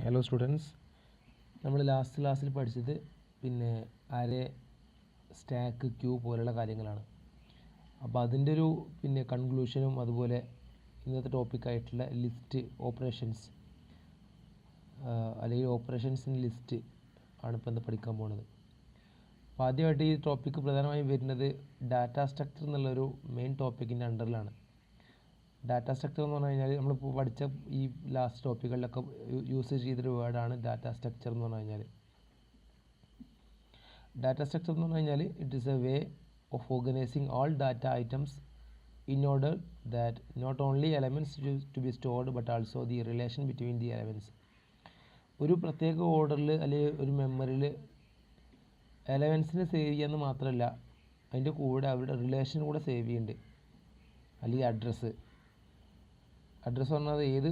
Hello students, നമ്മൾ last ക്ലാസ്സിൽ പഠിച്ചത് അരേ, സ്റ്റാക്ക്, ക്യൂ പോലുള്ള കാര്യങ്ങളാണ്. അപ്പോൾ അതിൻ്റെ ഒരു കൺക്ലൂഷനും അതുപോലെ ഇന്നത്തെ ടോപ്പിക്കായിട്ടുള്ള ലിസ്റ്റ് ഓപ്പറേഷൻസ് അല്ലെങ്കിൽ ഓപ്പറേഷൻസിൻ്റെ ലിസ്റ്റ് ആണ് ഇപ്പോൾ ഇന്ന് പഠിക്കാൻ പോകുന്നത്. അപ്പോൾ ആദ്യമായിട്ട് ഈ ടോപ്പിക്ക് പ്രധാനമായും വരുന്നത് ഡാറ്റാ സ്ട്രക്ചർ എന്നുള്ളൊരു മെയിൻ ടോപ്പിക്കിൻ്റെ അണ്ടറിലാണ്. ഡാറ്റ സ്ട്രക്ചർ എന്ന് പറഞ്ഞു കഴിഞ്ഞാൽ നമ്മളിപ്പോൾ പഠിച്ച ഈ ലാസ്റ്റ് ടോപ്പിക്കുകളിലൊക്കെ യൂസ് ചെയ്തൊരു വേർഡാണ് ഡാറ്റ സ്ട്രക്ചർ എന്ന് പറഞ്ഞു കഴിഞ്ഞാൽ. ഡാറ്റ സ്ട്രക്ചർ എന്ന് പറഞ്ഞു കഴിഞ്ഞാൽ it is a way of organizing all data items in order that not only elements to be stored but also the relation between the elements. ഒരു പ്രത്യേക ഓർഡറിൽ അല്ലെങ്കിൽ ഒരു മെമ്മറിയിൽ എലമെൻസിനെ സേവ് ചെയ്യാമെന്ന് മാത്രമല്ല, അതിൻ്റെ കൂടെ അവരുടെ റിലേഷൻ കൂടെ സേവ് ചെയ്യുന്നുണ്ട്. അല്ലെങ്കിൽ അഡ്രസ്സ് പറഞ്ഞാൽ ഏത്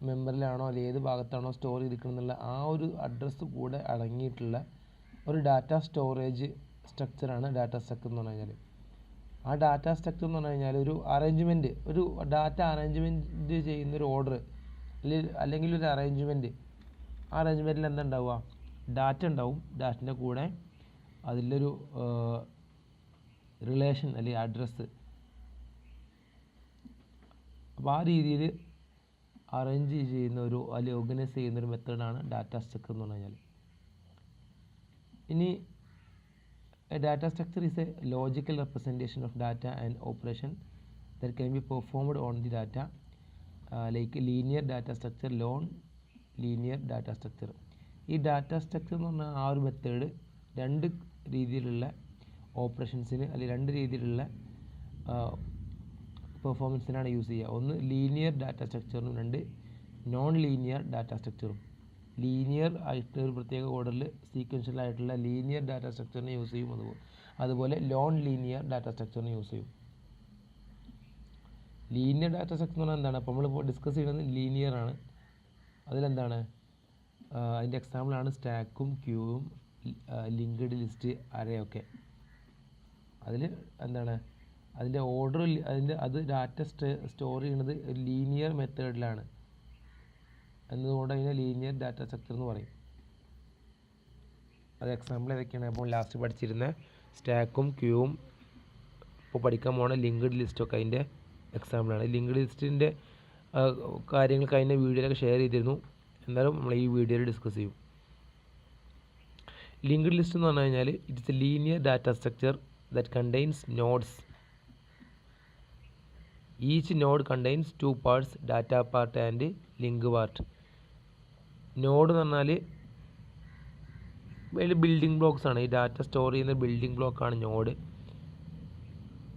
മെമ്മറിലാണോ അല്ലെങ്കിൽ ഏത് ഭാഗത്താണോ സ്റ്റോർ ചെയ്തിരിക്കണമെന്നുള്ള ആ ഒരു അഡ്രസ്സ് കൂടെ അടങ്ങിയിട്ടുള്ള ഒരു ഡാറ്റ സ്റ്റോറേജ് സ്ട്രക്ചറാണ് ഡാറ്റ സ്ട്രക്ചർ എന്ന് പറഞ്ഞു കഴിഞ്ഞാൽ. ആ ഡാറ്റ സ്ട്രക്ചർ എന്ന് പറഞ്ഞു കഴിഞ്ഞാൽ ഒരു അറേഞ്ച്മെൻറ്റ്, ഒരു ഡാറ്റ അറേഞ്ച്മെൻറ്റ് ചെയ്യുന്നൊരു ഓർഡർ അല്ലെങ്കിൽ ഒരു അറേഞ്ച്മെൻറ്റ്. ആ അറേഞ്ച്മെൻറ്റിൽ എന്താ ഉണ്ടാവുക? ഡാറ്റ ഉണ്ടാവും. ഡാറ്റൻ്റെ കൂടെ അതിലൊരു റിലേഷൻ അല്ലെങ്കിൽ അഡ്രസ്സ്. അപ്പോൾ ആ രീതിയിൽ അറേഞ്ച് ചെയ്യുന്ന ഒരു അല്ലെങ്കിൽ ഓർഗനൈസ് ചെയ്യുന്ന ഒരു മെത്തേഡാണ് ഡാറ്റ സ്ട്രക്ചർ എന്ന് പറഞ്ഞു കഴിഞ്ഞാൽ. ഇനി data structure is A logical representation of data and operation that can be performed on the data like linear data structure, non linear data structure. ഈ ഡാറ്റ സ്ട്രക്ചർ എന്ന് പറഞ്ഞാൽ ആ ഒരു മെത്തേഡ് രണ്ട് രീതിയിലുള്ള ഓപ്പറേഷൻസിന് അല്ലെങ്കിൽ രണ്ട് രീതിയിലുള്ള പെർഫോമൻസിനാണ് യൂസ് ചെയ്യുക. ഒന്ന് ലീനിയർ ഡാറ്റ സ്ട്രക്ചറും രണ്ട് നോൺ ലീനിയർ ഡാറ്റ സ്ട്രക്ചറും. ലീനിയർ ആയിട്ട് ഒരു പ്രത്യേക ഓർഡറിൽ സീക്വൻഷ്യൽ ആയിട്ടുള്ള ലീനിയർ ഡാറ്റ സ്ട്രക്ചറിനെ യൂസ് ചെയ്യും. അതുപോലെ നോൺ ലീനിയർ ഡാറ്റ സ്ട്രക്ചറിനെ യൂസ് ചെയ്യും. ലീനിയർ ഡാറ്റ സ്ട്രക്ചർ എന്ന് പറഞ്ഞാൽ എന്താണ്? അപ്പോൾ നമ്മളിപ്പോൾ ഡിസ്കസ് ചെയ്യുന്നത് ലീനിയർ ആണ്. അതിലെന്താണ്? അതിൻ്റെ എക്സാമ്പിളാണ് സ്റ്റാക്കും ക്യൂവും ലിങ്ക്ഡ് ലിസ്റ്റ് അരയൊക്കെ. അതിൽ എന്താണ്? അതിൻ്റെ ഓർഡർ അത് ഡാറ്റ സ്റ്റോർ ചെയ്യുന്നത് ഒരു ലീനിയർ മെത്തേഡിലാണ് എന്നതുകൊണ്ട് അതിനെ ലീനിയർ ഡാറ്റ സ്ട്രക്ചർ എന്ന് പറയും. അത് എക്സാമ്പിൾ ഏതൊക്കെയാണ്? അപ്പോൾ ലാസ്റ്റ് പഠിച്ചിരുന്ന സ്റ്റാക്കും ക്യൂവും ഇപ്പോൾ പഠിക്കാൻ പോണ ലിങ്ക്ഡ് ലിസ്റ്റൊക്കെ അതിൻ്റെ എക്സാമ്പിളാണ്. ലിങ്ക്ഡ് ലിസ്റ്റിൻ്റെ കാര്യങ്ങൾ കഴിഞ്ഞ വീഡിയോയിലൊക്കെ ഷെയർ ചെയ്തിരുന്നു. എന്നാലും നമ്മൾ ഈ വീഡിയോയിൽ ഡിസ്കസ് ചെയ്യും. ലിങ്ക്ഡ് ലിസ്റ്റ് എന്ന് പറഞ്ഞു കഴിഞ്ഞാൽ it's A linear data structure that contains nodes. Each node contains two parts, data part and link part. Node എന്ന് പറഞ്ഞാൽ അതിൽ ബിൽഡിംഗ് ബ്ലോക്സ് ആണ്. ഈ ഡാറ്റ സ്റ്റോർ ചെയ്യുന്ന ബിൽഡിംഗ് ബ്ലോക്കാണ് നോഡ്.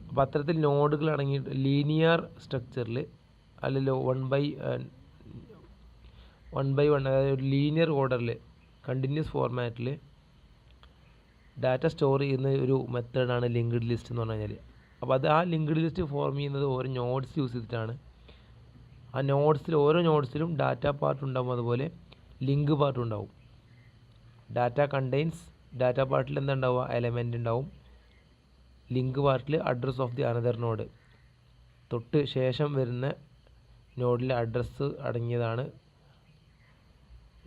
അപ്പോൾ അത്തരത്തിൽ നോഡുകൾ അടങ്ങിയിട്ട് ലീനിയർ സ്ട്രക്ചറിൽ അല്ലെങ്കിൽ വൺ ബൈ വൺ അതായത് ഒരു ലീനിയർ ഓർഡറിൽ കണ്ടിന്യൂസ് ഫോർമാറ്റിൽ ഡാറ്റ സ്റ്റോർ ചെയ്യുന്ന ഒരു മെത്തേഡാണ് ലിങ്ക്ഡ് ലിസ്റ്റ് എന്ന് പറഞ്ഞു കഴിഞ്ഞാൽ. അപ്പോൾ ആ ലിങ്ക്ഡ് ലിസ്റ്റ് ഫോം ചെയ്യുന്നത് ഓരോ നോഡ്സ് യൂസ് ചെയ്തിട്ടാണ്. ആ ഓരോ നോഡ്സിലും ഡാറ്റ പാർട്ട് ഉണ്ടാവും, അതുപോലെ ലിങ്ക് പാർട്ട് ഉണ്ടാവും. ഡാറ്റ പാർട്ടിൽ എന്താ ഉണ്ടാവുക? എലമെൻ്റ് ഉണ്ടാവും. ലിങ്ക് പാർട്ടിൽ address of the another node. തൊട്ട് ശേഷം വരുന്ന നോഡിലെ അഡ്രസ്സ് അടങ്ങിയതാണ്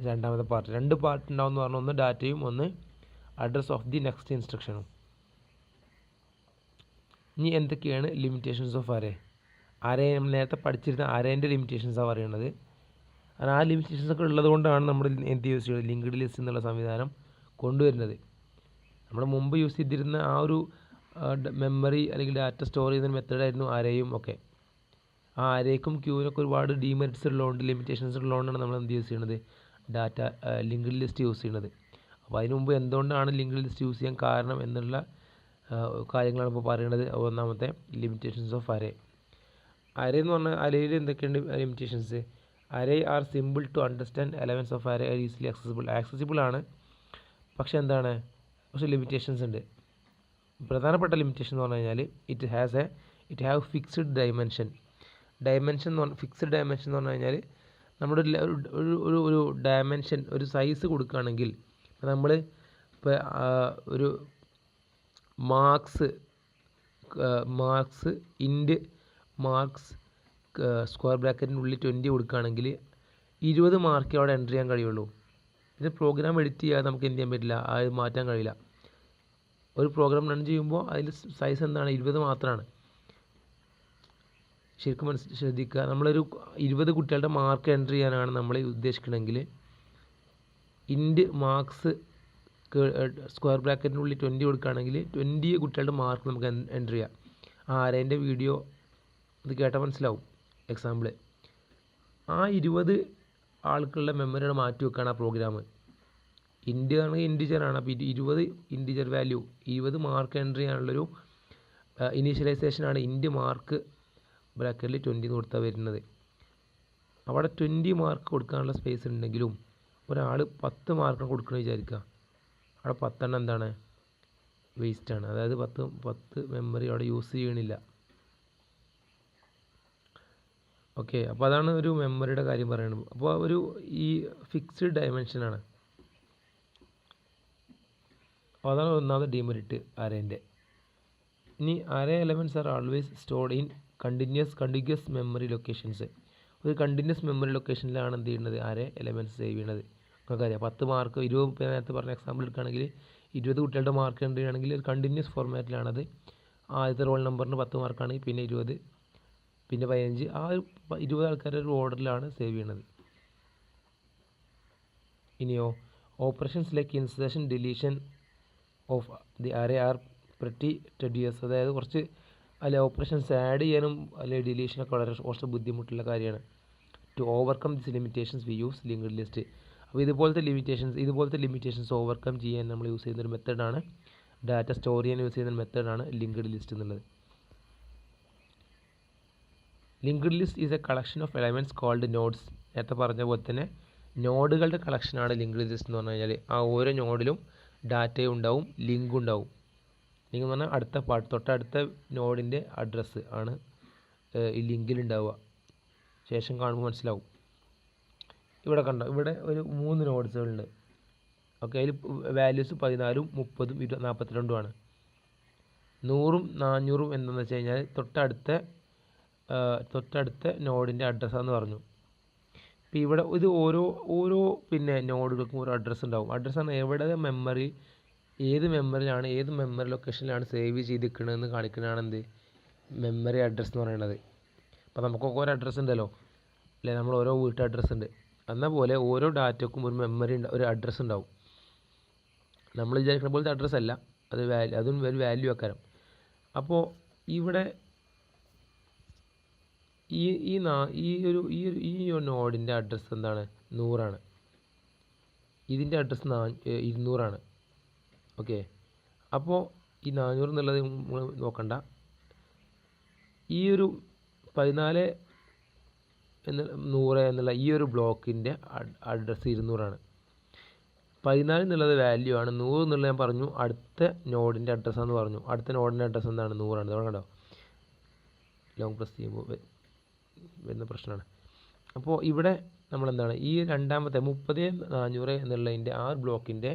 രണ്ടാമത്തെ പാർട്ട്. രണ്ട് പാർട്ട് ഉണ്ടാവും എന്ന് പറഞ്ഞാൽ ഒന്ന് ഡാറ്റയും ഒന്ന് അഡ്രസ് ഓഫ് ദി നെക്സ്റ്റ് ഇൻസ്ട്രക്ഷനും. ഇനി എന്തൊക്കെയാണ് ലിമിറ്റേഷൻസ് ഓഫ് അറേ? നമ്മൾ നേരത്തെ പഠിച്ചിരുന്ന അറേൻ്റെ ലിമിറ്റേഷൻസാണ് പറയുന്നത്. ആ ലിമിറ്റേഷൻസ് ഒക്കെ ഉള്ളത് കൊണ്ടാണ് നമ്മൾ എന്ത് യൂസ് ചെയ്യുന്നത്? ലിങ്ക്ഡ് ലിസ്റ്റ് എന്നുള്ള സംവിധാനം കൊണ്ടുവരുന്നത്. നമ്മൾ മുമ്പ് യൂസ് ചെയ്തിരുന്ന ആ ഒരു മെമ്മറി അല്ലെങ്കിൽ ഡാറ്റ സ്റ്റോർ ചെയ്യുന്ന മെത്തേഡായിരുന്നു അരേയും ഒക്കെ. ആ അരേക്കും ക്യൂവിനൊക്കെ ഒരുപാട് ഡീമെറിറ്റ്സ് ഉള്ളതുകൊണ്ട്, ലിമിറ്റേഷൻസ് ഉള്ളതുകൊണ്ടാണ് നമ്മൾ എന്ത് യൂസ് ചെയ്യുന്നത്? ലിങ്ക്ഡ് ലിസ്റ്റ് യൂസ് ചെയ്യുന്നത്. അപ്പോൾ അതിന് മുമ്പ് എന്തുകൊണ്ടാണ് ലിങ്ക്ഡ് ലിസ്റ്റ് യൂസ് ചെയ്യാൻ കാരണം എന്നുള്ള കാര്യങ്ങളാണ് ഇപ്പോൾ പറയുന്നത്. ഒന്നാമത്തെ ലിമിറ്റേഷൻസ് ഓഫ് അരേ. അരേ എന്ന് പറഞ്ഞാൽ അരേയിൽ എന്തൊക്കെയുണ്ട് limitations? Array are simple to understand. Elements of array are easily accessible ആണ്. പക്ഷേ എന്താണ്? പക്ഷേ ലിമിറ്റേഷൻസ് ഉണ്ട്. പ്രധാനപ്പെട്ട ലിമിറ്റേഷൻ എന്ന് പറഞ്ഞു കഴിഞ്ഞാൽ ഇറ്റ് ഹാവ് ഫിക്സ്ഡ് ഡയമെൻഷൻ എന്ന് പറഞ്ഞാൽ ഫിക്സ്ഡ് ഡയമെൻഷൻ എന്ന് പറഞ്ഞു കഴിഞ്ഞാൽ നമ്മുടെ ഒരു ഡയമെൻഷൻ, ഒരു സൈസ് കൊടുക്കുകയാണെങ്കിൽ നമ്മൾ ഇപ്പോൾ ഒരു മാർക്സ് ഇൻറ്റ് മാർക്സ് സ്ക്വയർ ബ്രാക്കറ്റിനുള്ളിൽ 20 കൊടുക്കുകയാണെങ്കിൽ 20 മാർക്കേ അവിടെ എൻ്റർ ചെയ്യാൻ കഴിയുള്ളൂ. ഇത് പ്രോഗ്രാം എഡിറ്റ് ചെയ്യാതെ നമുക്ക് എന്ത് ചെയ്യാൻ പറ്റില്ല, അത് മാറ്റാൻ കഴിയില്ല. ഒരു പ്രോഗ്രാം റൺ ചെയ്യുമ്പോൾ അതിൽ സൈസ് എന്താണ്, 20 മാത്രമാണ്. ശരിക്കും ശ്രദ്ധിക്കുക. നമ്മളൊരു 20 കുട്ടികളുടെ മാർക്ക് എൻ്റർ ചെയ്യാനാണ് നമ്മൾ ഉദ്ദേശിക്കണമെങ്കിൽ ഇൻഡ് മാർക്സ് സ്ക്വയർ ബ്രാക്കറ്റിനുള്ളിൽ 20 കൊടുക്കുകയാണെങ്കിൽ 20 കുട്ടികളുടെ മാർക്ക് നമുക്ക് എൻ്റർ ചെയ്യാം. ആരേൻ്റെ വീഡിയോ ഇത് കേട്ടാൽ മനസ്സിലാവും. എക്സാമ്പിൾ, ആ 20 ആൾക്കുള്ള മെമ്മറിയുടെ മാറ്റി വെക്കുകയാണ് ആ പ്രോഗ്രാം. ഇൻഡ് ആണെങ്കിൽ ഇൻഡിജറാണ്. അപ്പോൾ 20 ഇൻഡിജർ വാല്യൂ 20 മാർക്ക് എൻ്റർ ചെയ്യാനുള്ളൊരു ഇനീഷ്യലൈസേഷനാണ് ഇൻഡ് മാർക്ക് ബ്രാക്കറ്റിൽ 20 കൊടുത്താൽ വരുന്നത്. അവിടെ 20 മാർക്ക് കൊടുക്കാനുള്ള സ്പേസ് ഉണ്ടെങ്കിലും ഒരാൾ 10 മാർക്ക് കൊടുക്കണമെന്ന് വിചാരിക്കുക, അവിടെ 10 എന്താണ്, വേസ്റ്റാണ്. അതായത് 10 മെമ്മറി അവിടെ യൂസ് ചെയ്യണില്ല. ഓക്കെ, അപ്പോൾ അതാണ് ഒരു മെമ്മറിയുടെ കാര്യം പറയുന്നത്. അപ്പോൾ ഒരു ഈ ഫിക്സ്ഡ് ഡയമെൻഷനാണ്. അപ്പോൾ അതാണ് ഒന്നാമത് ഡിമെറിറ്റ് അറേൻ്റെ. ഇനി array elements are always stored in continuous memory locations. ഒരു കണ്ടിന്യൂസ് മെമ്മറി ലൊക്കേഷനിലാണ് എന്ത് ചെയ്യുന്നത്, അറേ എലമെൻറ്റ്സ് സേവ് ചെയ്യുന്നത്. നമുക്കറിയാം 10 മാർക്ക് 20 നേരത്തെ പറഞ്ഞ എക്സാമ്പിൾ എടുക്കുകയാണെങ്കിൽ 20 കുട്ടികളുടെ മാർക്ക് എൻ്റർ ചെയ്യുകയാണെങ്കിൽ ഒരു കണ്ടിന്യൂസ് ഫോർമാറ്റിലാണത്. ആദ്യത്തെ റോൾ നമ്പറിന് 10 മാർക്കാണെങ്കിൽ പിന്നെ 20, പിന്നെ 15, ആ 20 ആൾക്കാരുടെ ഒരു ഓർഡറിലാണ് സേവ് ചെയ്യണത്. ഇനിയോ operations like insertion deletion of the array are pretty tedious. അതായത് കുറച്ച് ഓപ്പറേഷൻസ് ആഡ് ചെയ്യാനും അല്ലെങ്കിൽ ഡിലീഷനൊക്കെ കുറച്ച് ബുദ്ധിമുട്ടുള്ള കാര്യമാണ്. To overcome this limitations we use linked list. അപ്പോൾ ഇതുപോലത്തെ ലിമിറ്റേഷൻസ് ഓവർകം ചെയ്യാൻ നമ്മൾ യൂസ് ചെയ്യുന്നൊരു മെത്തേഡാണ്, ഡാറ്റ സ്റ്റോർ ചെയ്യാൻ യൂസ് ചെയ്യുന്ന മെത്തേഡാണ് ലിങ്ക്ഡ് ലിസ്റ്റ് എന്നുള്ളത്. Linked list is a collection of elements called nodes. നേരത്തെ പറഞ്ഞ പോലെ തന്നെ നോഡുകളുടെ കളക്ഷനാണ് ലിങ്ക്ഡ് ലിസ്റ്റ് എന്ന് പറഞ്ഞു കഴിഞ്ഞാൽ. ആ ഓരോ നോഡിലും ഡാറ്റയും ഉണ്ടാവും, ലിങ്കും ഉണ്ടാവും. ലിങ്ക് എന്ന് പറഞ്ഞാൽ തൊട്ടടുത്ത നോഡിൻ്റെ അഡ്രസ്സ് ആണ് ഈ ലിങ്കിലുണ്ടാവുക. ശേഷം കാണുമ്പോൾ മനസ്സിലാവും. ഇവിടെ കണ്ടോ, ഇവിടെ ഒരു 3 നോഡ്സുകളുണ്ട്. ഓക്കെ, അതിൽ വാല്യൂസ് 14, 30, 42 ആണ്. 100ഉം 400ഉം എന്താണെന്ന് വെച്ച് കഴിഞ്ഞാൽ തൊട്ടടുത്ത നോഡിൻ്റെ അഡ്രസ്സാന്ന് പറഞ്ഞു. ഇപ്പോൾ ഇവിടെ ഇത് ഓരോ പിന്നെ നോഡുകൾക്കും ഒരു അഡ്രസ്സ് ഉണ്ടാവും. അഡ്രസ്സാണ് ഏത് മെമ്മറിയിലാണ് ഏത് മെമ്മറി ലൊക്കേഷനിലാണ് സേവ് ചെയ്തിരിക്കണമെന്ന് കാണിക്കുന്നതാണ് എന്ത്, മെമ്മറി അഡ്രസ്സ് എന്ന് പറയുന്നത്. അപ്പോൾ നമുക്കൊക്കെ ഒരു അഡ്രസ്സ് ഉണ്ടല്ലോ അല്ലേ, നമ്മൾ ഓരോ വീട്ട് അഡ്രസ്സ് ഉണ്ട്. എന്ന പോലെ ഓരോ ഡാറ്റയ്ക്കും ഒരു അഡ്രസ്സ് ഉണ്ടാവും. നമ്മൾ വിചാരിക്കുന്ന പോലത്തെ അഡ്രസ്സ് അല്ല, അതും ഒരു വാല്യൂ ആക്കാരം. അപ്പോൾ ഇവിടെ ഈ നോഡിൻ്റെ അഡ്രസ്സ് എന്താണ്, 100 ഇതിൻ്റെ അഡ്രസ്സ് 200. ഓക്കെ, അപ്പോൾ ഈ 400 എന്നുള്ളത് നമ്മൾ നോക്കണ്ട. ഈ ഒരു 14 100 എന്നുള്ള ഈ ഒരു ബ്ലോക്കിൻ്റെ അഡ്രസ്സ് 200. 14 എന്നുള്ളത് വാല്യൂ ആണ്. 100 എന്നുള്ളത് ഞാൻ പറഞ്ഞു അടുത്ത നോഡിൻ്റെ അഡ്രസ്സാന്ന് പറഞ്ഞു. അടുത്ത നോഡിൻ്റെ അഡ്രസ്സ് എന്താണ്, 100. നമ്മൾ കണ്ടോ, ലോങ് പ്രസ് ചെയ്യുമ്പോൾ വരുന്ന പ്രശ്നമാണ്. അപ്പോൾ ഇവിടെ നമ്മളെന്താണ്, ഈ രണ്ടാമത്തെ 30,400 എന്നുള്ളതിൻ്റെ ആ ബ്ലോക്കിൻ്റെ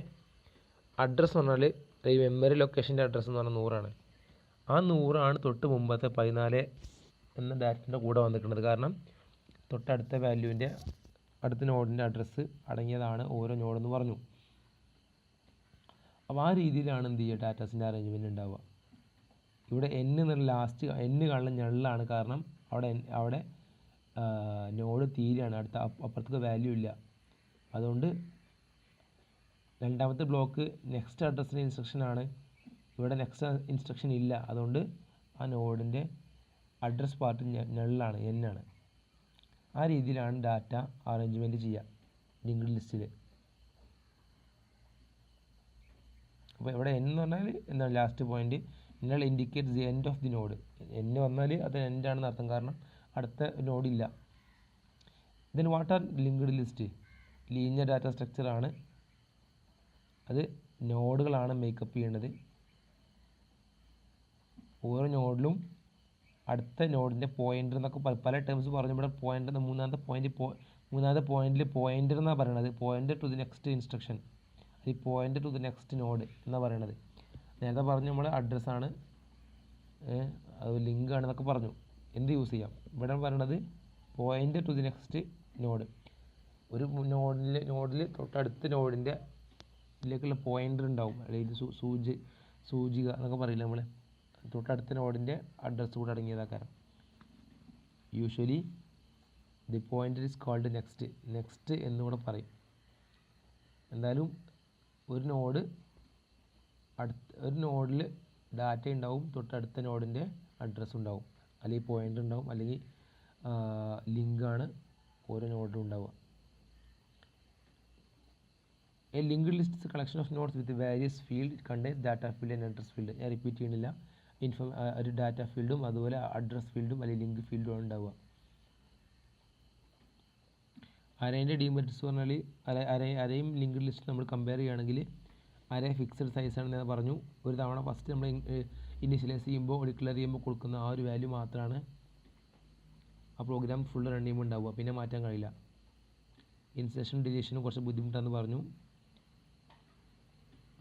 അഡ്രസ്സ് പറഞ്ഞാൽ ഈ മെമ്മറി ലൊക്കേഷൻ്റെ അഡ്രസ്സ് എന്ന് പറഞ്ഞാൽ 100. ആ 100 തൊട്ട് മുമ്പത്തെ 14 എന്ന ഡാറ്റൻ്റെ കൂടെ വന്നിട്ടുള്ളത്. കാരണം തൊട്ടടുത്ത വാല്യൂവിൻ്റെ അടുത്ത നോഡിൻ്റെ അഡ്രസ്സ് അടങ്ങിയതാണ് ഓരോ നോഡെന്ന് പറഞ്ഞു. അപ്പോൾ ആ രീതിയിലാണ് എന്ത് ചെയ്യുക, ഡാറ്റാസിൻ്റെ അറേഞ്ച്മെൻറ്റ് ഉണ്ടാവുക. ഇവിടെ എന്നുള്ള ലാസ്റ്റ് കാണുന്ന ഞെള്ളാണ്. കാരണം അവിടെ നോഡ് തീരെയാണ്, അപ്പുറത്തേക്ക് വാല്യൂ ഇല്ല. അതുകൊണ്ട് രണ്ടാമത്തെ ബ്ലോക്ക് നെക്സ്റ്റ് അഡ്രസ്സിൻ്റെ ഇൻസ്ട്രക്ഷനാണ്. ഇവിടെ നെക്സ്റ്റ് ഇൻസ്ട്രക്ഷൻ ഇല്ല. അതുകൊണ്ട് ആ നോഡിൻ്റെ അഡ്രസ് പാർട്ട് ഞെള്ളാണ്, എന്നാണ്. ആ രീതിയിലാണ് ഡാറ്റ അറേഞ്ച്മെൻറ്റ് ചെയ്യുക ലിങ്ക്ഡ് ലിസ്റ്റിൽ. അപ്പോൾ ഇവിടെ എന്ന് പറഞ്ഞാൽ എന്താണ്, ലാസ്റ്റ് പോയിന്റ് എന്നാൽ indicates the end of the node. എന്ന് വന്നാൽ അത് എൻഡാണെന്ന് അർത്ഥം, കാരണം അടുത്ത നോഡില്ല. Then what are linked list? Linear data സ്ട്രക്ചറാണ്. അത് നോഡുകളാണ് മേക്കപ്പ് ചെയ്യേണ്ടത്. ഓരോ നോഡിലും അടുത്ത നോഡിൻ്റെ പോയിൻ്റർ എന്നൊക്കെ പല ടേംസ് പറഞ്ഞു. ഇവിടെ പോയിൻ്റർ മൂന്നാമത്തെ പോയിന്റിൽ പോയിൻ്റർ എന്നാണ് പറയണത്. Pointer to the next instruction, അത് pointer to the next node എന്നാണ് പറയണത്. നേരത്തെ പറഞ്ഞു നമ്മൾ അഡ്രസ്സാണ്, അത് ലിങ്ക് ആണെന്നൊക്കെ പറഞ്ഞു. എന്ത് യൂസ് ചെയ്യാം? ഇവിടെ പറയണത് pointer to the next node. ഒരു നോഡിൽ തൊട്ടടുത്ത നോഡിൻ്റെ ഇതിലേക്കുള്ള പോയിൻ്റർ ഉണ്ടാവും, അല്ലെങ്കിൽ സൂചിക എന്നൊക്കെ പറയില്ല നമ്മൾ. തൊട്ടടുത്ത നോഡിൻ്റെ അഡ്രസ്സ് കൂടെ അടങ്ങിയതാക്കാരം. Usually the pointer is called next എന്നുകൂടെ പറയും. എന്തായാലും ഒരു നോഡിൽ ഡാറ്റ ഉണ്ടാവും, തൊട്ടടുത്ത നോഡിൻ്റെ അഡ്രസ്സ് ഉണ്ടാവും, അല്ലെങ്കിൽ പോയിൻ്റർ ഉണ്ടാവും, അല്ലെങ്കിൽ ലിങ്കാണ് ഓരോ നോഡിലും ഉണ്ടാവുക. A linked list is collection of notes with various field contains data field and address field. ഞാൻ റിപ്പീറ്റ് ചെയ്യണില്ല. ഒരു ഡാറ്റ ഫീൽഡും അതുപോലെ അഡ്രസ് ഫീൽഡും അല്ലെങ്കിൽ ലിങ്ക് ഫീൽഡും ആണ് ഉണ്ടാവുക. അറേൻ്റെ ഡീമെറിറ്റ്സ് പറഞ്ഞാൽ അരയും ലിങ്ക്ഡ് ലിസ്റ്റ് നമ്മൾ കമ്പയർ ചെയ്യുകയാണെങ്കിൽ അരേ ഫിക്സഡ് സൈസാണെന്ന് ഞാൻ പറഞ്ഞു. ഒരു തവണ ഫസ്റ്റ് നമ്മൾ ഇനിഷ്യലൈസ് ചെയ്യുമ്പോൾ ഡിക്ലെയർ ചെയ്യുമ്പോൾ കൊടുക്കുന്ന ആ ഒരു വാല്യൂ മാത്രമാണ് ആ പ്രോഗ്രാം ഫുൾ റൺ ചെയ്യുമ്പോൾ ഉണ്ടാവുക, പിന്നെ മാറ്റാൻ കഴിയില്ല. ഇൻസേർഷനും ഡിലീഷനും കുറച്ച് ബുദ്ധിമുട്ടാണെന്ന് പറഞ്ഞു.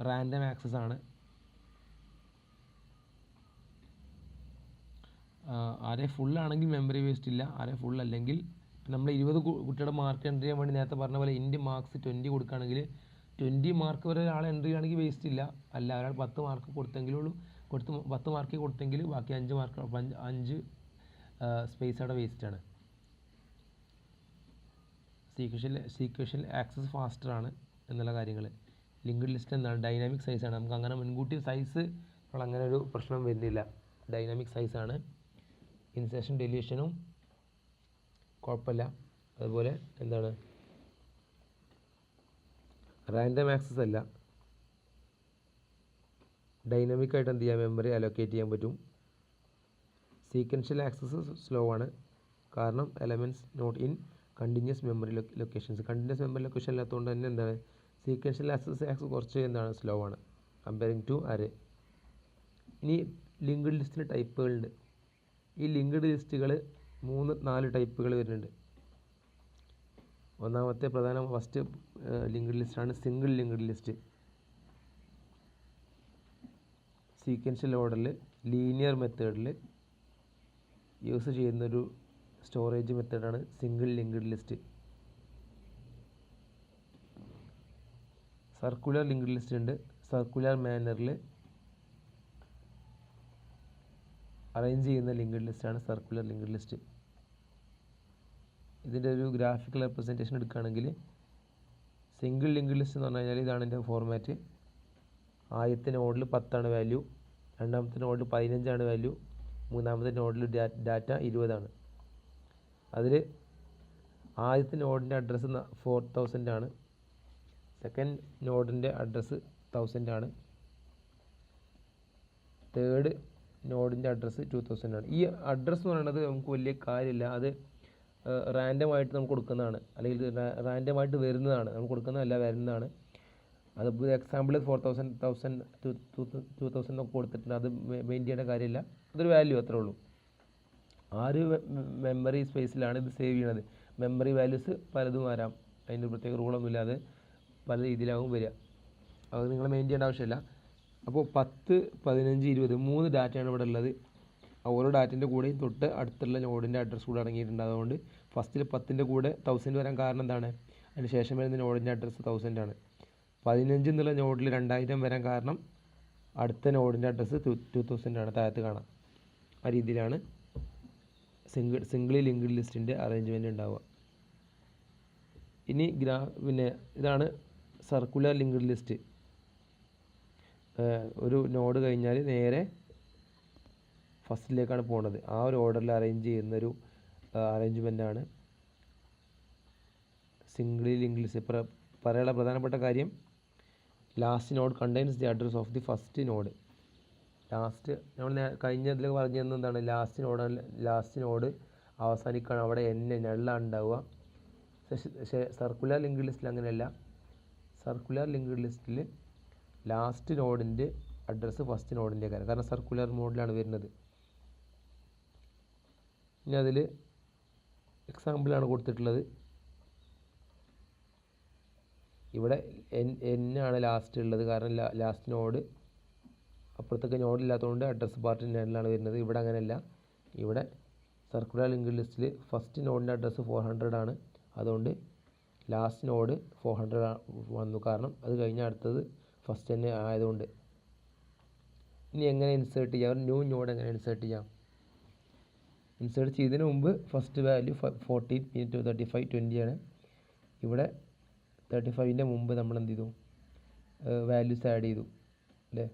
റാൻഡം ആക്സസ് ആണ്. അരേ ഫുള്ളാണെങ്കിൽ മെമ്മറി വേസ്റ്റ് ഇല്ല, അരേ ഫുൾ അല്ലെങ്കിൽ നമ്മൾ 20 കുട്ടിയുടെ മാർക്ക് എൻ്റർ ചെയ്യാൻ വേണ്ടി നേരത്തെ പറഞ്ഞ പോലെ ഇൻ്റെ മാർക്സ് 20 കൊടുക്കുകയാണെങ്കിൽ 20 മാർക്ക് വരെ ഒരാൾ എൻ്റർ ചെയ്യുകയാണെങ്കിൽ വേസ്റ്റ് ഇല്ല. അല്ല, ഒരാൾ 10 മാർക്ക് കൊടുത്തെങ്കിലുള്ളൂ, 10 മാർക്ക് കൊടുത്തെങ്കിൽ ബാക്കി 5 സ്പേസ് അവിടെ വേസ്റ്റാണ്. സീക്വൻഷ്യൽ ആക്സസ് ഫാസ്റ്റർ ആണ് എന്നുള്ള കാര്യങ്ങൾ. ലിങ്ക്ഡ് ലിസ്റ്റ് എന്താണ്? ഡൈനാമിക് സൈസാണ്. നമുക്ക് അങ്ങനെ മുൻകൂട്ടി സൈസ് അങ്ങനെ ഒരു പ്രശ്നം വരുന്നില്ല. ഡൈനാമിക് സൈസാണ്. ഇൻസേർഷൻ ഡിലീഷനും കുഴപ്പമില്ല. അതുപോലെ എന്താണ്, റാൻഡം ആക്സസ് അല്ല, ഡൈനാമിക് ആയിട്ട് എന്ത് ചെയ്യാം, മെമ്മറി അലോക്കേറ്റ് ചെയ്യാൻ പറ്റും. സീക്വൻഷ്യൽ ആക്സസ് സ്ലോ ആണ്, കാരണം elements not in continuous memory locations. Continuous memory location ഇല്ലാത്തതുകൊണ്ട് തന്നെ എന്താണ്, സീക്വൻഷ്യൽ ആക്സസ് കുറച്ച് എന്താണ് സ്ലോ ആണ് കമ്പയറിങ് ടു അരേ. ഇനി ലിങ്ക്ഡ് ലിസ്റ്റിന് ടൈപ്പുകളുണ്ട്. ഈ ലിങ്ക്ഡ് ലിസ്റ്റുകൾ 3-4 ടൈപ്പുകൾ വരുന്നുണ്ട്. ഒന്നാമത്തെ ഫസ്റ്റ് ലിങ്ക്ഡ് ലിസ്റ്റാണ് സിംഗിൾ ലിങ്ക്ഡ് ലിസ്റ്റ്. സീക്വൻഷ്യൽ ഓർഡറിൽ ലീനിയർ മെത്തേഡിൽ യൂസ് ചെയ്യുന്നൊരു സ്റ്റോറേജ് മെത്തേഡാണ് single linked list. Circular linked list ഉണ്ട്. സർക്കുലർ മാനറിൽ അറേഞ്ച് ചെയ്യുന്ന ലിങ്ക്ഡ് ലിസ്റ്റാണ് സർക്കുലർ ലിങ്ക്ഡ് ലിസ്റ്റ്. ഇതിൻ്റെ ഒരു ഗ്രാഫിക്കൽ റെപ്രസെൻറ്റേഷൻ എടുക്കുകയാണെങ്കിൽ സിംഗിൾ ലിങ്ക്ഡ് ലിസ്റ്റ് എന്ന് പറഞ്ഞു കഴിഞ്ഞാൽ ഇതാണ് എൻ്റെ ഫോർമാറ്റ്. ആദ്യത്തെ നോഡിൽ 10 വാല്യൂ, രണ്ടാമത്തെ നോഡിൽ 15 വാല്യൂ, മൂന്നാമത്തെ നോഡിൽ ഡാറ്റ 20. അതിൽ ആദ്യത്തെ നോഡിൻ്റെ അഡ്രസ്സ് 4000 ആണ്, സെക്കൻഡ് നോഡിൻ്റെ അഡ്രസ്സ് 1000 ആണ്, തേർഡ് നോഡിൻ്റെ അഡ്രസ്സ് 2000 ആണ്. ഈ അഡ്രസ്സ് എന്ന് പറയുന്നത് നമുക്ക് വലിയ കാര്യമില്ല, അത് റാൻഡമായിട്ട് നമുക്ക് കൊടുക്കുന്നതാണ്, അല്ലെങ്കിൽ റാൻഡമായിട്ട് വരുന്നതാണ്, നമുക്ക് കൊടുക്കുന്നതല്ല, വരുന്നതാണ്. അതിപ്പോൾ എക്സാമ്പിൾ 4000, 1000, 2000 ഒക്കെ കൊടുത്തിട്ടുണ്ട്, അത് മെയിൻ ചെയ്യേണ്ട കാര്യമില്ല, അതൊരു വാല്യൂ അത്രേ ഉള്ളൂ. ആ ഒരു മെമ്മറി സ്പേസിലാണ് ഇത് സേവ് ചെയ്യണത്. മെമ്മറി വാല്യൂസ് പലതും വരാം, അതിൻ്റെ പ്രത്യേക റൂളൊന്നുമില്ലാതെ പല രീതിയിലാവും വരിക, അത് നിങ്ങൾ മെയിൻ ചെയ്യേണ്ട ആവശ്യമില്ല. അപ്പോൾ 10, 15, 20 3 ഡാറ്റയാണ് ഇവിടെ ഉള്ളത്. ഓരോ ഡാറ്റേൻ്റെ കൂടെയും തൊട്ട് അടുത്തുള്ള നോഡിൻ്റെ അഡ്രസ്സ് കൂടെ അടങ്ങിയിട്ടുണ്ട്. അതുകൊണ്ട് ഫസ്റ്റിൽ 10ൻ്റെ കൂടെ 1000 വരാൻ കാരണം എന്താണ്, അതിന് ശേഷം വരുന്ന നോഡിൻ്റെ അഡ്രസ്സ് 1000 ആണ്. 15 എന്നുള്ള നോഡിൽ 2000 വരാൻ കാരണം അടുത്ത നോഡിൻ്റെ അഡ്രസ്സ് 2000 ആണ്, താഴത്ത് കാണാം. ആ രീതിയിലാണ് സിംഗിൾ ലിങ്ക്ഡ് ലിസ്റ്റിൻ്റെ അറേഞ്ച്മെൻറ്റ് ഉണ്ടാവുക. ഇനി പിന്നെ ഇതാണ് സർക്കുലർ ലിങ്ക്ഡ് ലിസ്റ്റ്. ഒരു നോഡ് കഴിഞ്ഞാൽ നേരെ ഫസ്റ്റിലേക്കാണ് പോകുന്നത്. ആ ഒരു ഓർഡറിൽ അറേഞ്ച് ചെയ്യുന്നൊരു അറേഞ്ച്മെൻറ്റാണ് സിംഗിൾ ലിങ്ക്ഡ് ലിസ്റ്റ്. പറയാനുള്ള പ്രധാനപ്പെട്ട കാര്യം, last node contains the address of the first node. നമ്മൾ കഴിഞ്ഞതിൽ പറഞ്ഞു തന്നത് എന്താണ്, ലാസ്റ്റ് നോഡ് അവസാനിക്കുകയാണ്, അവിടെ നള്ളാണ് ഉണ്ടാവുക. സർക്കുലർ ലിങ്ക്ഡ് ലിസ്റ്റിൽ അങ്ങനെയല്ല. സർക്കുലർ ലിങ്ക്ഡ് ലിസ്റ്റിൽ ലാസ്റ്റ് നോഡിൻ്റെ അഡ്രസ്സ് ഫസ്റ്റ് നോഡിൻ്റെ കാരണം സർക്കുലർ മോഡിലാണ് വരുന്നത്. ഇനി അതിൽ എക്സാമ്പിളാണ് കൊടുത്തിട്ടുള്ളത്. ഇവിടെ ആണ് ലാസ്റ്റ് ഉള്ളത്, കാരണം ലാസ്റ്റ് നോഡ് അപ്പുറത്തൊക്കെ നോഡില്ലാത്തതുകൊണ്ട് അഡ്രസ്സ് പാർട്ട് നല്ലാണ് വരുന്നത്. ഇവിടെ അങ്ങനെയല്ല. ഇവിടെ സർക്കുലർ ലിങ്ക്ഡ് ലിസ്റ്റിൽ ഫസ്റ്റ് നോഡിൻ്റെ അഡ്രസ്സ് 400 ആണ്, അതുകൊണ്ട് ലാസ്റ്റ് നോഡ് 400 വന്നു, കാരണം അത് കഴിഞ്ഞ അടുത്തത് ഫസ്റ്റ് തന്നെ ആയതുകൊണ്ട്. ഇനി എങ്ങനെ ഇൻസേർട്ട് ചെയ്യാം, ഒരു ന്യൂ നോഡ് എങ്ങനെ ഇൻസേർട്ട് ചെയ്യാം? ഇൻസേർട്ട് ചെയ്തതിന് മുമ്പ് ഫസ്റ്റ് വാല്യൂ 14 പിന്നെ 35 20 ആണ്. ഇവിടെ 35ൻ്റെ മുമ്പ് നമ്മൾ എന്ത് ചെയ്തു, വാല്യൂസ് ആഡ് ചെയ്തു അല്ലേ.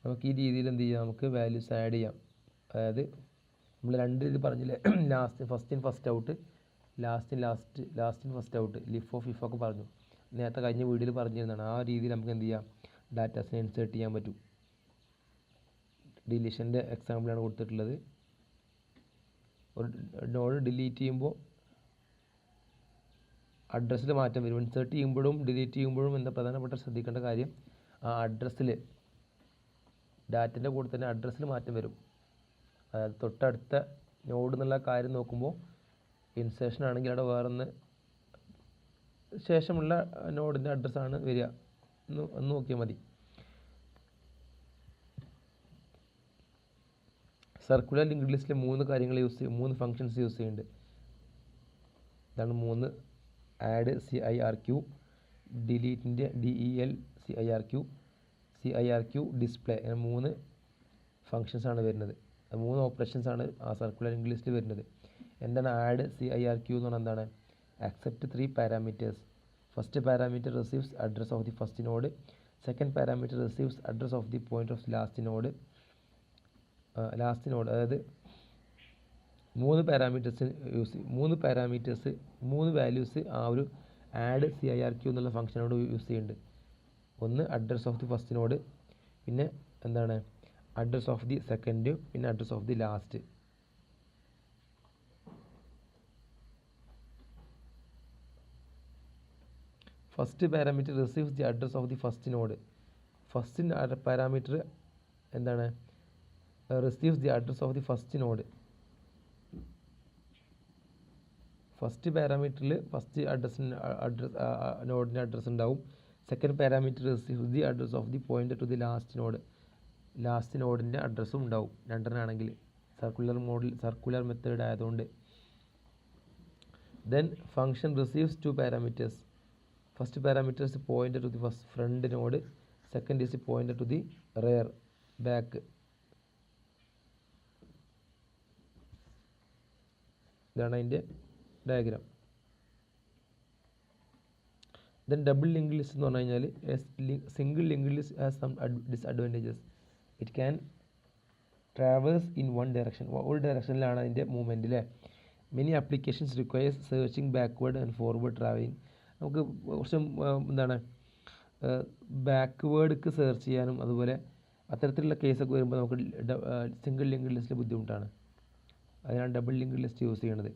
നമുക്ക് ഈ രീതിയിൽ എന്ത് ചെയ്യാം, നമുക്ക് വാല്യൂസ് ആഡ് ചെയ്യാം. അതായത് നമ്മൾ രണ്ട് ഇത് പറഞ്ഞില്ലേ, first in first out, last in first out, ലിഫ് of if ഒക്കെ പറഞ്ഞു, നേരത്തെ കഴിഞ്ഞ വീഡിയോയിൽ പറഞ്ഞിരുന്നതാണ്. ആ രീതിയിൽ നമുക്ക് എന്ത് ചെയ്യാം, ഡാറ്റാസിനെ ഇൻസേർട്ട് ചെയ്യാൻ പറ്റും. ഡിലീഷൻ്റെ എക്സാമ്പിളാണ് കൊടുത്തിട്ടുള്ളത്. ഒരു നോഡ് ഡിലീറ്റ് ചെയ്യുമ്പോൾ അഡ്രസ്സിൽ മാറ്റം വരും. ഇൻസേർട്ട് ചെയ്യുമ്പോഴും ഡിലീറ്റ് ചെയ്യുമ്പോഴും എന്താ പ്രധാനപ്പെട്ട ശ്രദ്ധിക്കേണ്ട കാര്യം, ആ അഡ്രസ്സിൽ ഡാറ്റൻ്റെ കൂടെ തന്നെ അഡ്രസ്സിൽ മാറ്റം വരും. അതായത് തൊട്ടടുത്ത നോഡ് എന്നുള്ള കാര്യം നോക്കുമ്പോൾ ഇൻസേർഷൻ ആണെങ്കിൽ അവിടെ വേറൊന്ന് ശേഷമുള്ള നോഡിൻ്റെ അഡ്രസ്സാണ് വരിക എന്ന് നോക്കിയാൽ മതി. സർക്കുലർ ലിങ്ക്ഡ് ലിസ്റ്റിൽ 3 കാര്യങ്ങൾ 3 ഫങ്ഷൻസ് യൂസ് ചെയ്യുന്നുണ്ട്. ഇതാണ് 3: add CIRQ, ഡിലീറ്റിൻ്റെ DEL CIRQ display. അങ്ങനെ 3 ഫങ്ഷൻസാണ് വരുന്നത്. 3 ഓപ്പറേഷൻസാണ് ആ സർക്കുലർ ലിങ്ക്ഡ് ലിസ്റ്റിൽ വരുന്നത്. എന്താണ് ആഡ് CIRQ എന്ന് പറഞ്ഞാൽ എന്താണ്? Accept 3 parameters. First parameter receives address of the first node. Second parameter receives address of the point of last node. അതായത് 3 വാല്യൂസ് ആ ഒരു ആഡ് CIRQ എന്നുള്ള ഫംഗ്ഷനോട് യൂസ് ചെയ്യുന്നുണ്ട്. ഒന്ന് address of the first node, പിന്നെ എന്താണ് അഡ്രസ് ഓഫ് ദി സെക്കൻഡ്, പിന്നെ address of the last. First parameter receives the address of the first node. First parameter എന്താണ്, receives the address of the first node. First പാരാമീറ്ററിൽ first നോഡിൻ്റെ address ഉണ്ടാവും. Second parameter receives the address of the pointer to the last നോഡിൻ്റെ അഡ്രസ്സും ഉണ്ടാവും, രണ്ടെണ്ണമാണെങ്കിൽ. Circular method ആയതുകൊണ്ട്. Then function receives 2 parameters. First parameter is pointer to the front node. Second is pointer to the rear back. ഇതാണ് അതിൻ്റെ diagram. Then double linked list എന്ന് പറഞ്ഞു കഴിഞ്ഞാൽ single linked list has some disadvantages. It can traverse in one direction. ഒരു ഡയറക്ഷനിലാണ് അതിൻ്റെ movement അല്ലേ. Many applications requires searching backward and forward travelling. നമുക്ക് കുറച്ച് എന്താണ് ബാക്ക്വേർഡ്ക്ക് സെർച്ച് ചെയ്യാനും അതുപോലെ അത്തരത്തിലുള്ള കേസൊക്കെ വരുമ്പോൾ നമുക്ക് സിംഗിൾ ലിങ്ക്ഡ് ലിസ്റ്റിൽ ബുദ്ധിമുട്ടാണ്. അതിനാണ് ഡബിൾ ലിങ്ക്ഡ് ലിസ്റ്റ് യൂസ് ചെയ്യണത്.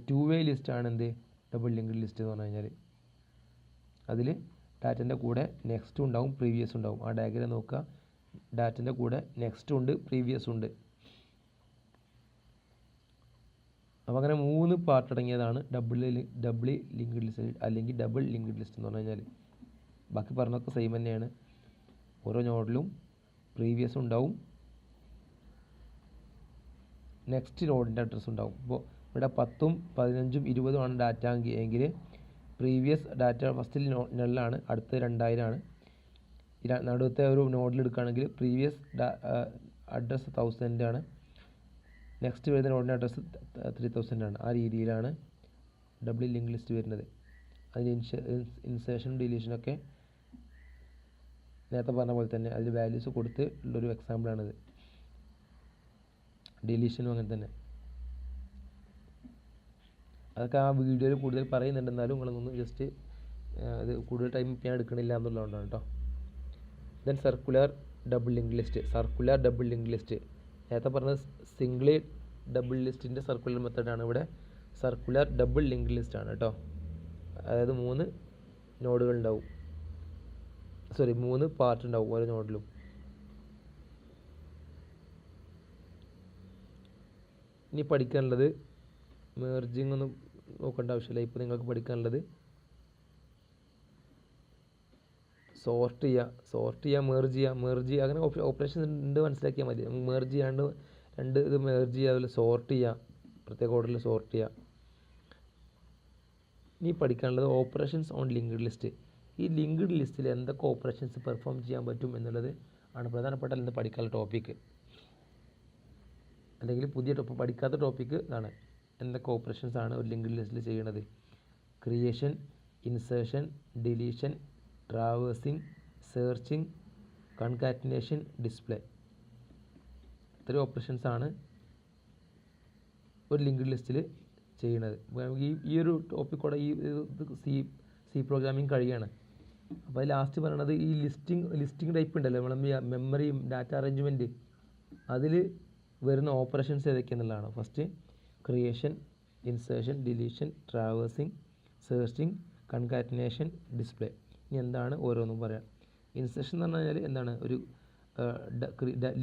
ടു വേ ലിസ്റ്റാണ് എന്ത് ഡബിൾ ലിങ്ക്ഡ് ലിസ്റ്റ് എന്ന് പറഞ്ഞു കഴിഞ്ഞാൽ. അതിൽ ഡാറ്റൻ്റെ കൂടെ നെക്സ്റ്റ് ഉണ്ടാവും, പ്രീവിയസ് ഉണ്ടാവും. ആ ഡയഗ്രാം നോക്കുക, ഡാറ്റൻ്റെ കൂടെ നെക്സ്റ്റ് ഉണ്ട്, പ്രീവിയസ് ഉണ്ട്. അപ്പോൾ അങ്ങനെ 3 പാർട്ട് അടങ്ങിയതാണ് ഡബിൾ ലിങ്ക്ഡ് ലിസ്റ്റ് അല്ലെങ്കിൽ ഡബിൾ ലിങ്ക്ഡ് ലിസ്റ്റ് എന്ന് പറഞ്ഞു കഴിഞ്ഞാൽ. ബാക്കി പറഞ്ഞൊക്കെ സെയിം തന്നെയാണ്. ഓരോ നോഡിലും പ്രീവിയസ് ഉണ്ടാവും, നെക്സ്റ്റ് നോഡിൻ്റെ അഡ്രസ്സ് ഉണ്ടാവും. ഇപ്പോൾ ഇവിടെ 10ഉം 15ഉം 20ഉം ആണ് ഡാറ്റ എങ്കിൽ പ്രീവിയസ് ഡാറ്റ ഫസ്റ്റിൽ നള്ളാണ്, അടുത്ത 2000 ആണ്. നടുവത്തെ ഒരു നോഡിൽ എടുക്കുകയാണെങ്കിൽ പ്രീവിയസ് അഡ്രസ്സ് 1000 ആണ്, നെക്സ്റ്റ് വരുന്ന നോഡിൻ്റെ അഡ്രസ്സ് 3000 ആണ്. ആ രീതിയിലാണ് ഡബിൾ ലിങ്ക് ലിസ്റ്റ് വരുന്നത്. അതിന് ഇൻസേർഷനും ഡിലീഷനൊക്കെ നേരത്തെ പറഞ്ഞ പോലെ തന്നെ അതിൽ വാല്യൂസ് കൊടുത്ത് ഉള്ളൊരു എക്സാമ്പിളാണിത്. ഡിലീഷനും അങ്ങനെ തന്നെ. അതൊക്കെ ആ വീഡിയോയിൽ കൂടുതൽ പറയുന്നുണ്ട്, എന്നാലും നിങ്ങളൊന്ന് ജസ്റ്റ് ഇത് കൂടുതൽ ടൈം ഞാൻ എടുക്കണില്ല എന്നുള്ളതുകൊണ്ടാണ് കേട്ടോ. Then circular double link list. നേരത്തെ പറഞ്ഞത് സിംഗിൾ ഡബിൾ ലിസ്റ്റിൻ്റെ സർക്കുലർ മെത്തേഡാണ്. ഇവിടെ സർക്കുലർ ഡബിൾ ലിങ്ക് ലിസ്റ്റ് ആണ് കേട്ടോ. അതായത് 3 നോഡുകൾ ഉണ്ടാവും, 3 പാർട്ട് ഉണ്ടാവും ഓരോ നോഡിലും. ഇനി പഠിക്കാനുള്ളത് മെർജിങ് ഒന്നും നോക്കേണ്ട ആവശ്യമില്ല. ഇപ്പോൾ നിങ്ങൾക്ക് പഠിക്കാനുള്ളത് സോർട്ട് ചെയ്യുക, മെർജ് ചെയ്യുക. അങ്ങനെ ഓപ്പറേഷൻസ് ഉണ്ട്, മനസ്സിലാക്കിയാൽ മതി. മെർജ് ചെയ്യാണ്ട് രണ്ട് ഇത് മെർജ് ചെയ്യുക, അതുപോലെ സോർട്ട് ചെയ്യുക, പ്രത്യേക ഓർഡറിൽ സോർട്ട് ചെയ്യുക. ഇനി പഠിക്കാനുള്ളത് ഓപ്പറേഷൻസ് ഓൺ ലിങ്ക്ഡ് ലിസ്റ്റ്. ഈ ലിങ്ക്ഡ് ലിസ്റ്റിൽ എന്തൊക്കെ ഓപ്പറേഷൻസ് പെർഫോം ചെയ്യാൻ പറ്റും എന്നുള്ളത് ആണ് പ്രധാനപ്പെട്ട ഇന്ന് പഠിക്കാനുള്ള ടോപ്പിക്ക്. അല്ലെങ്കിൽ പുതിയ പഠിക്കാത്ത ടോപ്പിക്ക് ഇതാണ്. എന്തൊക്കെ ഓപ്പറേഷൻസ് ആണ് ഒരു ലിങ്ക്ഡ് ലിസ്റ്റിൽ ചെയ്യണത്? Creation, insertion, deletion, traversing, searching, concatenation, display. ഇത്രയും ഓപ്പറേഷൻസ് ആണ് ഒരു ലിങ്ക്ഡ് ലിസ്റ്റിൽ ചെയ്യണത്. ഈ ഒരു ടോപ്പിക്കോടെ ഈ സി പ്രോഗ്രാമിങ് കഴിയാണ്. അപ്പോൾ അത് ലാസ്റ്റ് പറയണത് ഈ ലിസ്റ്റിംഗ് ടൈപ്പ് ഉണ്ടല്ലോ, നമ്മൾ മെമ്മറിയും ഡാറ്റ അറേഞ്ച്മെൻറ്റ്, അതിൽ വരുന്ന ഓപ്പറേഷൻസ് ഏതൊക്കെയെന്നുള്ളതാണ്. First creation, insertion, deletion, traversing, searching, concatenation, display. ഇനി എന്താണ് ഓരോന്നും പറയാം. ഇൻസേർഷൻ എന്ന് പറഞ്ഞു കഴിഞ്ഞാൽ എന്താണ്? ഒരു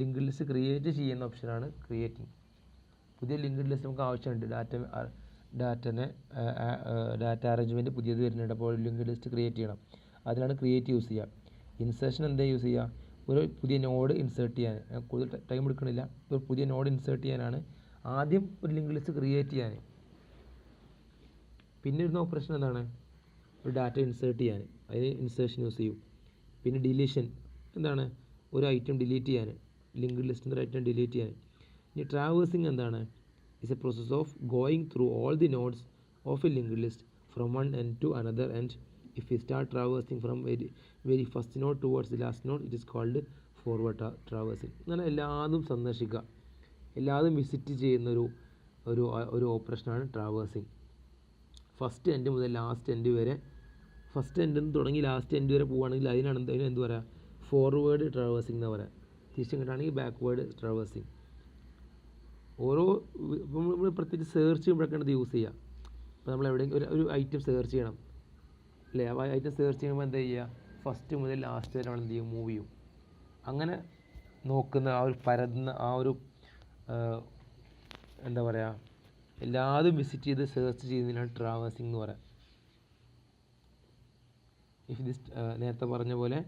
ലിങ്ക്ഡ് ലിസ്റ്റ് ക്രിയേറ്റ് ചെയ്യുന്ന ഓപ്ഷനാണ് ക്രിയേറ്റിംഗ്. പുതിയ ലിങ്ക്ഡ് ലിസ്റ്റ് നമുക്ക് ആവശ്യമുണ്ട്. ഡാറ്റ അറേഞ്ച്മെൻറ്റ് പുതിയത് വരുന്നുണ്ട്. അപ്പോൾ ലിങ്ക്ഡ് ലിസ്റ്റ് ക്രിയേറ്റ് ചെയ്യണം. അതിലാണ് ക്രിയേറ്റ് യൂസ് ചെയ്യുക. ഇൻസേർഷൻ എന്താ യൂസ് ചെയ്യുക? ഒരു പുതിയ നോഡ് ഇൻസേർട്ട് ചെയ്യാൻ. കൂടുതൽ ടൈം എടുക്കണില്ല. ഒരു പുതിയ നോഡ് ഇൻസേർട്ട് ചെയ്യാനാണ് ആദ്യം ഒരു ലിങ്ക്ഡ് ലിസ്റ്റ് ക്രിയേറ്റ് ചെയ്യാൻ. പിന്നെ വരുന്ന ഓപ്പറേഷൻ എന്താണ്? ഒരു ഡാറ്റ ഇൻസേർട്ട് ചെയ്യാൻ, അതിന് ഇൻസേർഷൻ യൂസ് ചെയ്യും. പിന്നെ ഡിലീഷൻ എന്താണ്? ഒരു ഐറ്റം ഡിലീറ്റ് ചെയ്യാൻ, ലിങ്ക്ഡ് ലിസ്റ്റിൽ ഒരു ഐറ്റം ഡിലീറ്റ് ചെയ്യാൻ. ഇനി ട്രാവേഴ്സിങ് എന്താണ്? It's a process of going through all the nodes of a linked list from one end to another end. If we start traversing from very first node towards the last node, it is called forward traversing. അങ്ങനെ എല്ലാതും സന്ദർശിക്കുക, എല്ലാതും visit ചെയ്യുന്ന ഒരു ഓപ്പറേഷനാണ് traversing. First end മുതൽ last end വരെ, first എൻഡിൽ നിന്ന് തുടങ്ങി ലാസ്റ്റ് എൻഡ് വരെ പോവുകയാണെങ്കിൽ അതിന് എന്ത് പറയുക? ഫോർവേഡ് ട്രാവേഴ്സിംഗ് എന്ന് പറയാം. തിരിച്ചും കിട്ടുകയാണെങ്കിൽ ബാക്ക്വേഡ് ട്രാവേഴ്സിങ്. ഓരോ നമ്മൾ പ്രത്യേകിച്ച് സെർച്ച് ചെയ്യുമ്പോഴൊക്കെയാണ് ഇത് യൂസ് ചെയ്യുക. അപ്പോൾ നമ്മൾ എവിടെയെങ്കിലും ഒരു ഐറ്റം സെർച്ച് ചെയ്യണം അല്ലേ? അപ്പോൾ ഐറ്റം സെർച്ച് ചെയ്യുമ്പോൾ എന്താ ചെയ്യുക? ഫസ്റ്റ് മുതൽ ലാസ്റ്റ് വരെ നമ്മൾ എന്ത് ചെയ്യും? മൂവ് ചെയ്യും. അങ്ങനെ നോക്കുന്ന ആ ഒരു പരന്ന ആ ഒരു എന്താ പറയുക, എല്ലാതും വിസിറ്റ് ചെയ്ത് സെർച്ച് ചെയ്യുന്നതിനാണ് ട്രാവേഴ്സിംഗ് എന്ന് പറയാം. ഇഫ് ദിസ് നേരത്തെ പറഞ്ഞ പോലെ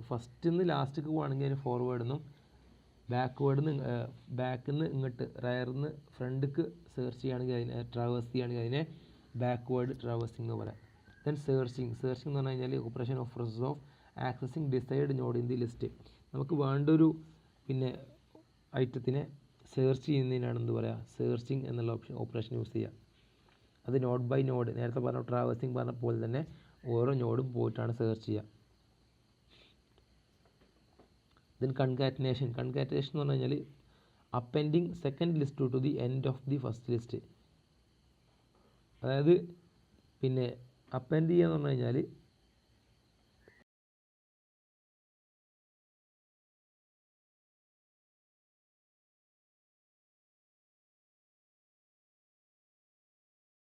ഫസ്റ്റ് നിന്ന് ലാസ്റ്റിലേക്ക് പോവുകയാണെങ്കിൽ അതിന് ഫോർവേഡ് എന്നും, ബാക്കിൽ നിന്ന് ഇങ്ങോട്ട് റയറിന്ന് ഫ്രണ്ടിക്ക് സെർച്ച് ചെയ്യുകയാണെങ്കിൽ അതിനെ ട്രാവേഴ്സ് ചെയ്യുകയാണെങ്കിൽ അതിനെ ബാക്ക്വേർഡ് ട്രാവേഴ്സിംഗ് എന്ന് പറയാം. ദെൻ സെർച്ചിങ് എന്ന് പറഞ്ഞു കഴിഞ്ഞാൽ operation of process of accessing decide node in the list. നമുക്ക് വേണ്ടൊരു ഐറ്റത്തിനെ സെർച്ച് ചെയ്യുന്നതിനാണ് എന്ത് പറയുക? സെർച്ചിങ് എന്നുള്ള ഓപ്പറേഷൻ യൂസ് ചെയ്യുക. അത് നോഡ് ബൈ നോഡ്, നേരത്തെ പറഞ്ഞ ട്രാവേഴ്സിംഗ് പറഞ്ഞ പോലെ തന്നെ ഓരോ നോഡും പോയിട്ടാണ് സെർച്ച് ചെയ്യുക. ദെൻ കൺകാറ്റിനേഷൻ എന്ന് പറഞ്ഞു കഴിഞ്ഞാൽ appending second list to the end of the first list. അതായത് പിന്നെ അപ്പെൻഡ് ചെയ്യുക എന്ന് പറഞ്ഞു കഴിഞ്ഞാൽ